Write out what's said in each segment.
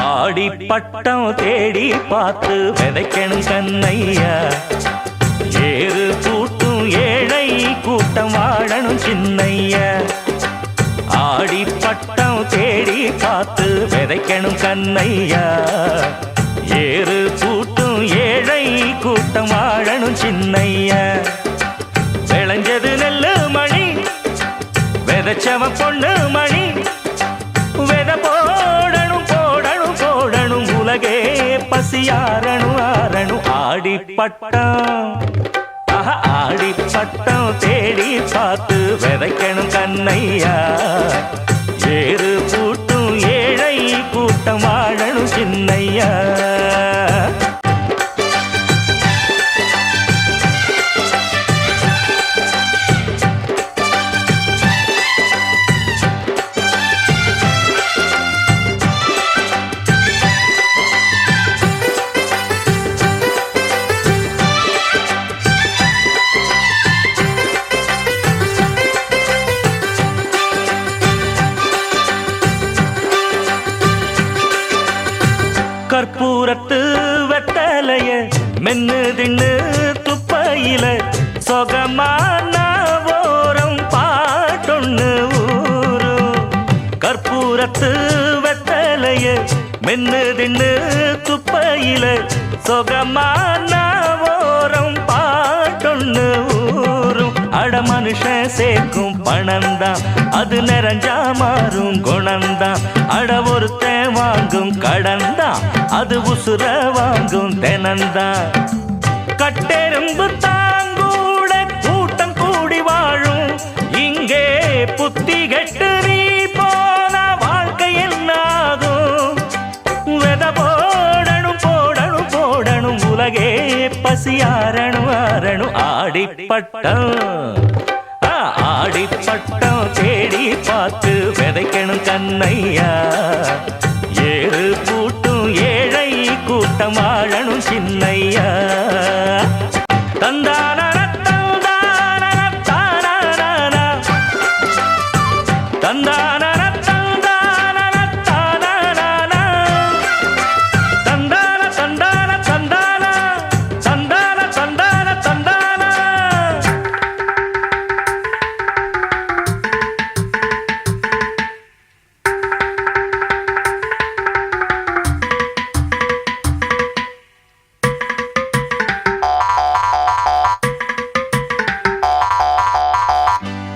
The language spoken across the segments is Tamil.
ஆடி பட்டம் தேடி பார்த்து விதைக்கணும் கண்ணையா. ஏறு கூட்டும் ஏழை கூட்டம் வாழணும் சின்னையா. ஆடி பட்டம் தேடி பார்த்து விதைக்கணும் கண்ணையா. ஏறு கூட்டும் ஏழை கூட்டம் வாழணும் சின்னையா. விளைஞ்சது நெல்லு மணி விதைச்சவ பொண்ணு மணி. விதை போடணும் போடணும் போடணும் உலகே பசியாரணும் ஆரணும். ஆடி பட்டம் ஆடி பட்டம் தேடி பார்த்து விதைக்கணும் கண்ணையா. ஏறு கூட்டும் ஏழை கூட்டம் வாழணும் சின்னையா. கற்பூரத்து வெத்தலைய மென்னு தின்னு துப்பையில சொகமான ஓரம் பாட்டொன்னு ஊரும். கற்பூரத்து வெத்தலைய மென்னு தின்னு துப்பையில சொகமான ஓரம் பாட்டொன்னு ஊரும். அட மனுஷன் சேர்க்கும் பணந்தான் அது நிறைஞ்சா மாறும் குணந்தான். அட ஒருத்தன் வாங்கும் கடந்தான் அது உசுர வாங்கும் தினந்தான். கட்டெரும்பு தாங்கூட கூட்டம் கூடி வாழும் இங்கே. புத்தி கெட்டு நீ போன வாழ்க்கை என்னாகும். வெத போடணும் போடணும் போடணும் உலகே பசியாரணும் ஆரணும். ஆடி பட்டம் ஆடி பட்டம் தேடி பார்த்து விதைக்கணும் கண்ணையா. ஏறு கூட்டும் ஏழை கூட்டம் வாழணும் சின்னையா. தந்தான தந்தான தான தந்தான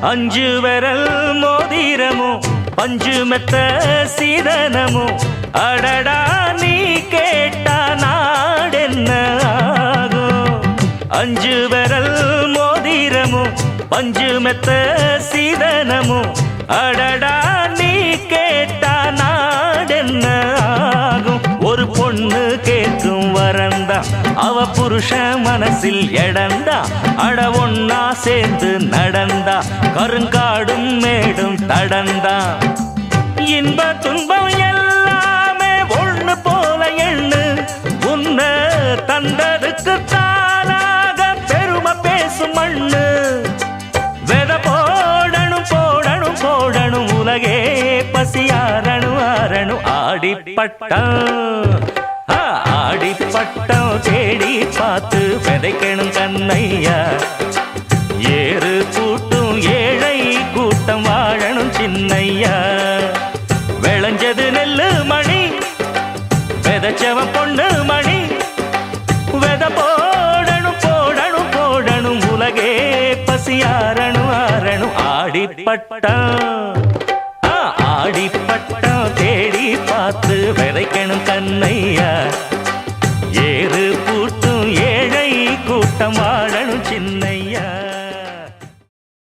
அஞ்சு விரல் மோதிரமும் பஞ்சு மெத்த சீதனமும். அடடா நீ கேட்டா நாடென்ன ஆகும். அஞ்சு விரல் மோதிரமும் பஞ்சு மெத்த சீதனமும். அடடா நீ கேட்டா நாடென்ன ஆகும். ஒரு பொண்ணு கேட்கும் வரந்தா அவ புருஷ மனசில் எடந்தா. அட ஒன்னா சேர்ந்து நடந்தா கருங்காடும் மேடும் தடந்தா. இன்ப துன்பம் எல்லாமே ஒண்ணு போல எண்ணு. உன்ன தந்ததுக்கு தானாக பெருமை பேசும் மண்ணு. வெத போடணும் போடணும் போடணும் உலகே பசியாரணும் ஆரணும். ஆடி பட்டம் ஆடி பட்டம் தேடி பார்த்து விதைக்கணும் கண்ணையா. ஏறு கூட்டும் ஏழை கூட்டம் வாழணும் சின்னையா. விளைஞ்சது நெல்லு மணி விதைச்சவ பொண்ணு மணி. வெத போடணும் போடணும் போடணும் உலகே பசியாரணும் ஆரணும். ஆடி பட்டம்